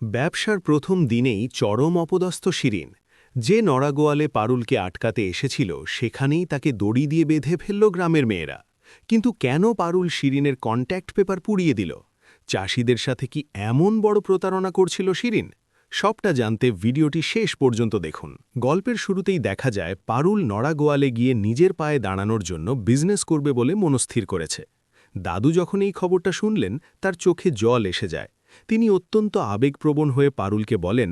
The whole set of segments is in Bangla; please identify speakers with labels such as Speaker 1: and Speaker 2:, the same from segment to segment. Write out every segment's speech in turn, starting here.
Speaker 1: ব্যবসার প্রথম দিনেই চরম অপদস্থ শিরিন। যে নড়াগোয়ালে পারুলকে আটকাতে এসেছিল সেখানেই তাকে দড়ি দিয়ে বেঁধে ফেলল গ্রামের মেয়েরা। কিন্তু কেন পারুল শিরিনের কন্ট্যাক্ট পেপার পুড়িয়ে দিল? চাষিদের সাথে কি এমন বড় প্রতারণা করছিল শিরিন? সবটা জানতে ভিডিওটি শেষ পর্যন্ত দেখুন। গল্পের শুরুতেই দেখা যায় পারুল নড়াগোয়ালে গিয়ে নিজের পায়ে দাঁড়ানোর জন্য বিজনেস করবে বলে মনস্থির করেছে। দাদু যখন এই খবরটা শুনলেন তার চোখে জল এসে যায়। তিনি অত্যন্ত আবেগপ্রবণ হয়ে পারুলকে বলেন,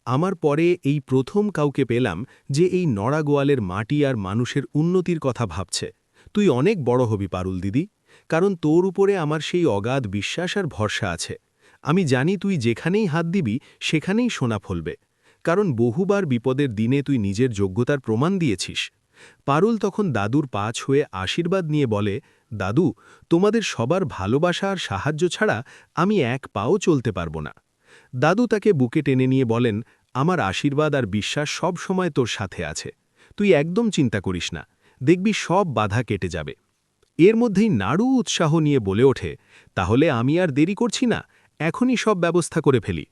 Speaker 1: আমার পরে এই প্রথম কাউকে পেলাম যে এই নড়াগোয়ালের মাটি আর মানুষের উন্নতির কথা ভাবছে। তুই অনেক বড় হবি পারুল দিদি, কারণ তোর উপরে আমার সেই অগাধ বিশ্বাস আর ভরসা আছে। আমি জানি তুই যেখানেই হাত দিবি সেখানেই সোনা ফলবে, কারণ বহুবার বিপদের দিনে তুই নিজের যোগ্যতার প্রমাণ দিয়েছিস। পারুল তখন দাদুর পা ছুঁয়ে আশীর্বাদ নিয়ে বলে, দাদু, তোমাদের সবার ভালোবাসা আর সাহায্য ছাড়া আমি এক পাও চলতে পারবো না। দাদু তাকে বুকে টেনে নিয়ে বলেন, আমার আশীর্বাদ আর বিশ্বাস সব সময় তোর সাথে আছে। তুই একদম চিন্তা করিস না, দেখবি সব বাধা কেটে যাবে। এর মধ্যেই নাড়ু উৎসাহ নিয়ে বলে ওঠে, তাহলে আমি আর দেরি করছি না, এখনই সব ব্যবস্থা করে ফেলি।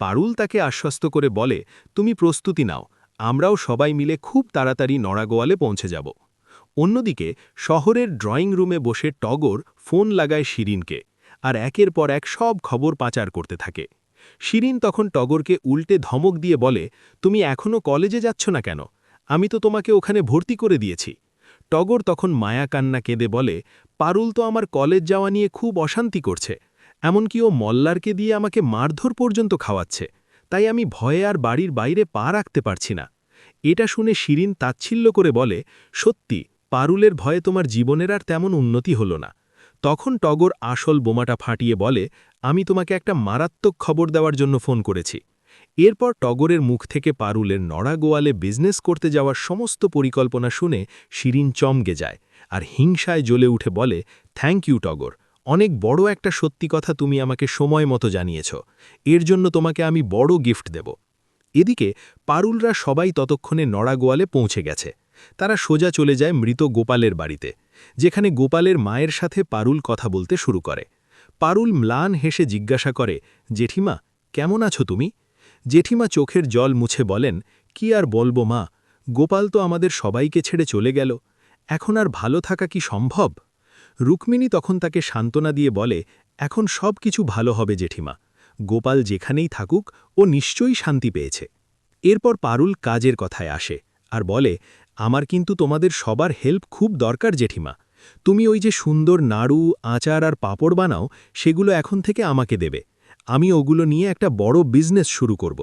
Speaker 1: পারুল তাকে আশ্বস্ত করে বলে, তুমি প্রস্তুতি নাও, আমরাও সবাই মিলে খুব তাড়াতাড়ি নড়াগোয়ালে পৌঁছে যাব। অন্যদিকে শহরের ড্রয়িং রুমে বসে টগর ফোন লাগায় শিরিনকে, আর একের পর এক সব খবর পাচার করতে থাকে। শিরিন তখন টগরকে উল্টে ধমক দিয়ে বলে, তুমি এখনও কলেজে যাচ্ছ না কেন? আমি তো তোমাকে ওখানে ভর্তি করে দিয়েছি। টগর তখন মায়া কান্না কেঁদে বলে, পারুল তো আমার কলেজ যাওয়া নিয়ে খুব অশান্তি করছে, এমনকি ও মল্লারকে দিয়ে আমাকে মারধর পর্যন্ত খাওয়াচ্ছে, তাই আমি ভয়ে আর বাড়ির বাইরে পা রাখতে পারছি না। এটা শুনে শিরিন তাচ্ছিল্য করে বলে, সত্যি, পারুলের ভয়ে তোমার জীবনের আর তেমন উন্নতি হলো না। তখন টগর আসল বোমাটা ফাটিয়ে বলে, আমি তোমাকে একটা মারাত্মক খবর দেওয়ার জন্য ফোন করেছি। এরপর টগরের মুখ থেকে পারুলের নড়াগোয়ালে বিজনেস করতে যাওয়ার সমস্ত পরিকল্পনা শুনে শিরিন চমকে যায় আর হিংসায় জ্বলে উঠে বলে, থ্যাংক ইউ টগর, অনেক বড় একটা সত্যি কথা তুমি আমাকে সময় মতো জানিয়েছ, এর জন্য তোমাকে আমি বড় গিফট দেব। এদিকে পারুলরা সবাই ততক্ষণে নড়াগোয়ালে পৌঁছে গেছে। তারা সোজা চলে যায় মৃত গোপালের বাড়িতে, যেখানে গোপালের মায়ের সাথে পারুল কথা বলতে শুরু করে। পারুল ম্লান হেসে জিজ্ঞাসা করে, জেঠিমা, কেমন আছো তুমি? জেঠিমা চোখের জল মুছে বলেন, কি আর বলবো মা, গোপাল তো আমাদের সবাইকে ছেড়ে চলে গেল, এখন আর ভালো থাকা কি সম্ভব? রুক্মিণী তখন তাকে সান্ত্বনা দিয়ে বলে, এখন সব কিছু ভালো হবে জেঠিমা, গোপাল যেখানেই থাকুক ও নিশ্চয়ই শান্তি পেয়েছে। এরপর পারুল কাজের কথায় আসে আর বলে, আমার কিন্তু তোমাদের সবার হেল্প খুব দরকার জেঠিমা। তুমি ওই যে সুন্দর নাড়ু, আচার আর পাঁপড় বানাও, সেগুলো এখন থেকে আমাকে দেবে। আমি ওগুলো নিয়ে একটা বড় বিজনেস শুরু করব।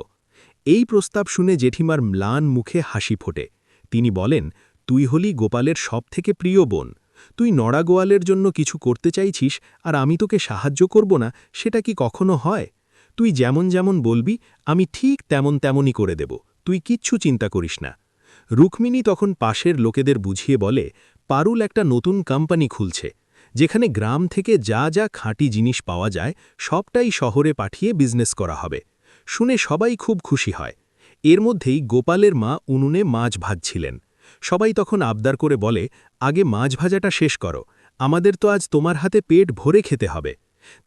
Speaker 1: এই প্রস্তাব শুনে জেঠিমার ম্লান মুখে হাসি ফোটে। তিনি বলেন, তুই হলি গোপালের সবথেকে প্রিয় বোন, তুই নড়াগোয়ালের জন্য কিছু করতে চাইছিস আর আমি তোকে সাহায্য করব না, সেটা কি কখনো হয়? তুই যেমন যেমন বলবি আমি ঠিক তেমন তেমনই করে দেব, তুই কিচ্ছু চিন্তা করিস না। রুক্মিণী তখন পাশের লোকেদের বুঝিয়ে বলে, পারুল একটা নতুন কোম্পানি খুলছে, যেখানে গ্রাম থেকে যা যা খাঁটি জিনিস পাওয়া যায় সবটাই শহরে পাঠিয়ে বিজনেস করা হবে। শুনে সবাই খুব খুশি হয়। এর মধ্যেই গোপালের মা উনুনে মাছ ভাজছিলেন। সবাই তখন আবদার করে বলে, আগে মাছ ভাজাটা শেষ করো, আমাদের তো আজ তোমার হাতে পেট ভরে খেতে হবে।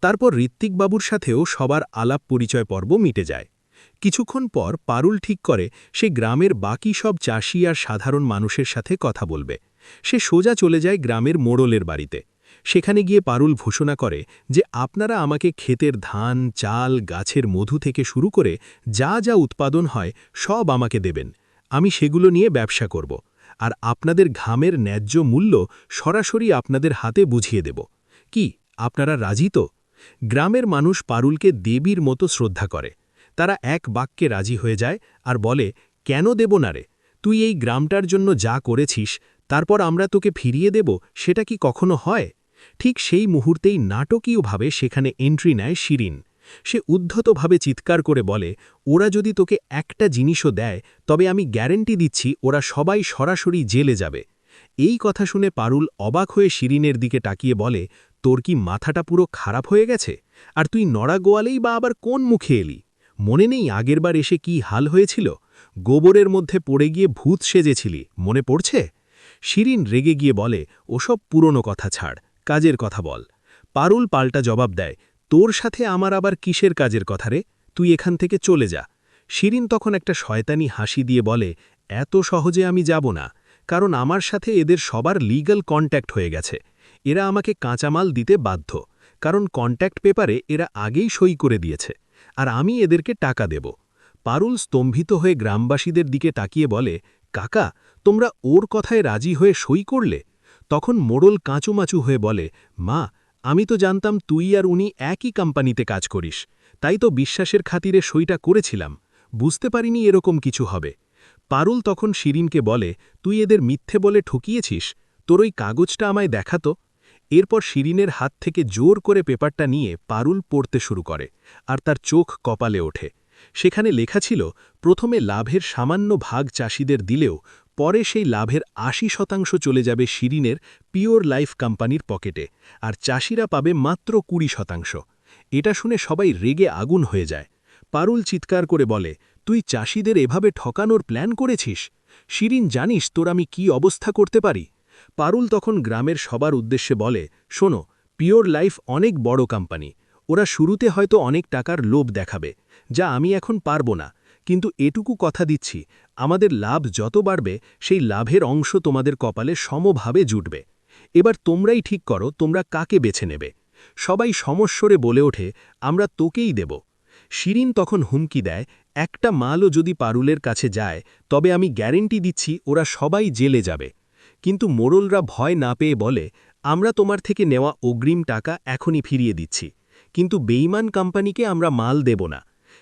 Speaker 1: তারপর ঋত্বিকবাবুর সাথেও সবার আলাপ পরিচয় পর্ব মিটে যায়। কিছুক্ষণ পর পারুল ঠিক করে সে গ্রামের বাকি সব চাষি আর সাধারণ মানুষের সাথে কথা বলবে। সে সোজা চলে যায় গ্রামের মোড়লের বাড়িতে। সেখানে গিয়ে পারুল ঘোষণা করে যে আপনারা আমাকে ক্ষেতের ধান, চাল, গাছের মধু থেকে শুরু করে যা যা উৎপাদন হয় সব আমাকে দেবেন, আমি সেগুলো নিয়ে ব্যবসা করব, আর আপনাদের ঘামের ন্যায্য মূল্য সরাসরি আপনাদের হাতে বুঝিয়ে দেব। কি আপনারা রাজি তো? গ্রামের মানুষ পারুলকে দেবীর মতো শ্রদ্ধা করে। তারা এক বাক্যে রাজি হয়ে যায় আর বলে, কেন দেব না রে, তুই এই গ্রামটার জন্য যা করেছিস তারপর আমরা তোকে ফিরিয়ে দেব, সেটা কি কখনো হয়? ঠিক সেই মুহূর্তেই নাটকীয়ভাবে সেখানে এন্ট্রি নেয় শিরিন। সে উদ্ধতভাবে চিৎকার করে বলে, ওরা যদি তোকে একটা জিনিসও দেয় তবে আমি গ্যারেন্টি দিচ্ছি ওরা সবাই সরাসরি জেলে যাবে। এই কথা শুনে পারুল অবাক হয়ে শিরিনের দিকে তাকিয়ে বলে, তোর কি মাথাটা পুরো খারাপ হয়ে গেছে? আর তুই নড়াগোয়ালেই বা আবার কোন মুখে এলি? মনে নেই আগেরবার এসে কি হাল হয়েছিল? গোবরের মধ্যে পড়ে গিয়ে ভূত সেজেছিলি, মনে পড়ছে? শিরিন রেগে গিয়ে বলে, ওসব পুরনো কথা ছাড়, কাজের কথা বল। পারুল পাল্টা জবাব দেয়, তোর সাথে আমার আবার কিসের কাজের কথা রে? তুই এখান থেকে চলে যা। শিরিন তখন একটা শয়তানি হাসি দিয়ে বলে, এত সহজে আমি যাব না, কারণ আমার সাথে এদের সবার লিগ্যাল কন্ট্যাক্ট হয়ে গেছে। এরা আমাকে কাঁচামাল দিতে বাধ্য, কারণ কন্ট্যাক্ট পেপারে এরা আগেই সই করে দিয়েছে, আর আমি এদেরকে টাকা দেব। পারুল স্তম্ভিত হয়ে গ্রামবাসীদের দিকে তাকিয়ে বলে, কাকা, তোমরা ওর কথায় রাজি হয়ে সই করলে? তখন মোড়ল কাঁচুমাচু হয়ে বলে, মা, আমি তো জানতাম তুই আর উনি একই কোম্পানিতে কাজ করিস, তাই তো বিশ্বাসের খাতিরে সইটা করেছিলাম, বুঝতে পারিনি এরকম কিছু হবে। পারুল তখন শিরিনকে বলে, তুই এদের মিথ্যে বলে ঠকিয়েছিস, তোর ওই কাগজটা আমায় দেখাতো। এরপর শিরিনের হাত থেকে জোর করে পেপারটা নিয়ে পারুল পড়তে শুরু করে, আর তার চোখ কপালে ওঠে। সেখানে লেখা ছিল, প্রথমে লাভের সামান্য ভাগ চাষিদের দিলেও পরে সেই লাভের ৮০% চলে যাবে শিরিনের পিওর লাইফ কোম্পানির পকেটে, আর চাষিরা পাবে মাত্র ২০%। এটা শুনে সবাই রেগে আগুন হয়ে যায়। পারুল চিৎকার করে বলে, তুই চাষিদের এভাবে ঠকানোর প্ল্যান করেছিস? শিরিন, জানিস তোর আমি কি অবস্থা করতে পারি? পারুল তখন গ্রামের সবার উদ্দেশ্যে বলে, শোনো, পিওর লাইফ অনেক বড় কোম্পানি, ওরা শুরুতে হয়তো অনেক টাকার লোভ দেখাবে, যা আমি এখন পারবো না, কিন্তু এটুকু কথা দিচ্ছি, আমাদের লাভ যত বাড়বে সেই লাভের অংশ তোমাদের কপালে সমভাবে জুটবে। এবার তোমরাই ঠিক করো তোমরা কাকে বেছে নেবে। সবাই সমস্বরে বলে ওঠে, আমরা তোকেই দেব। শিরিন তখন হুমকি দেয়, একটা মালও যদি পারুলের কাছে যায় তবে আমি গ্যারেন্টি দিচ্ছি ওরা সবাই জেলে যাবে। কিন্তু মোড়লরা ভয় না পেয়ে বলে, আমরা তোমার থেকে নেওয়া অগ্রিম টাকা এখনই ফিরিয়ে দিচ্ছি, কিন্তু বেইমান কোম্পানিকে আমরা মাল দেব না।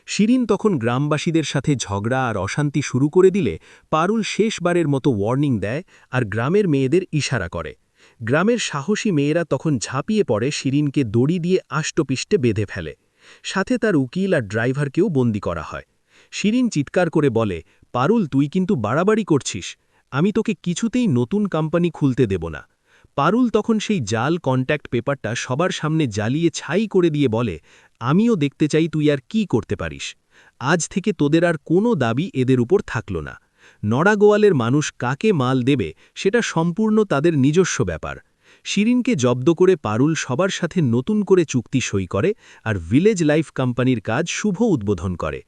Speaker 1: শিরিন তখন গ্রামবাসীদের সাথে ঝগড়া আর অশান্তি শুরু করে দিলে পারুল শেষবারের মতো ওয়ার্নিং দেয় আর গ্রামের মেয়েদের ইশারা করে। গ্রামের সাহসী মেয়েরা তখন ঝাঁপিয়ে পড়ে শিরিনকে দড়ি দিয়ে আষ্টপিষ্টে বেঁধে ফেলে। সাথে তার উকিল আর ড্রাইভারকেও বন্দি করা হয়। শিরিন চিৎকার করে বলে, পারুল, তুই কিন্তু বাড়াবাড়ি করছিস, আমি তোকে কিছুতেই নতুন কোম্পানি খুলতে দেব না। পারুল তখন সেই জাল কন্ট্যাক্ট পেপারটা সবার সামনে জ্বালিয়ে ছাই করে দিয়ে বলে, আমিও দেখতে চাই তুই আর কি করতে পারিস। আজ থেকে তোদের আর কোনো দাবি এদের উপর থাকল না। নড়াগোয়ালের মানুষ কাকে মাল দেবে সেটা সম্পূর্ণ তাদের নিজস্ব ব্যাপার। শিরিনকে জব্দ করে পারুল সবার সাথে নতুন করে চুক্তি সই করে আর ভিলেজ লাইফ কোম্পানির কাজ শুভ উদ্বোধন করে।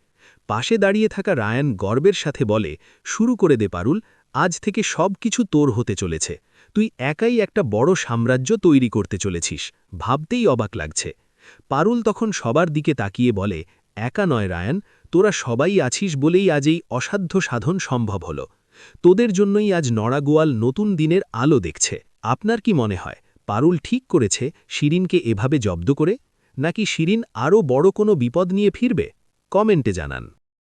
Speaker 1: পাশে দাঁড়িয়ে থাকা রায়ান গর্বের সাথে বলে, শুরু করে দে পারুল, আজ থেকে সব কিছু তোর হতে চলেছে, তুই একাই একটা বড় সাম্রাজ্য তৈরি করতে চলেছিস, ভাবতেই অবাক লাগছে। পারুল তখন সবার দিকে তাকিয়ে বলে, একা নয় রায়ান, তোরা সবাই আছিস বলেই আজ এই অসাধ্য সাধন সম্ভব হল। তোদের জন্যই আজ নড়াগোয়াল নতুন দিনের আলো দেখছে। আপনার কি মনে হয় পারুল ঠিক করেছে শিরিনকে এভাবে জব্দ করে, নাকি শিরিন আরও বড় কোনো বিপদ নিয়ে ফিরবে? কমেন্টে জানান।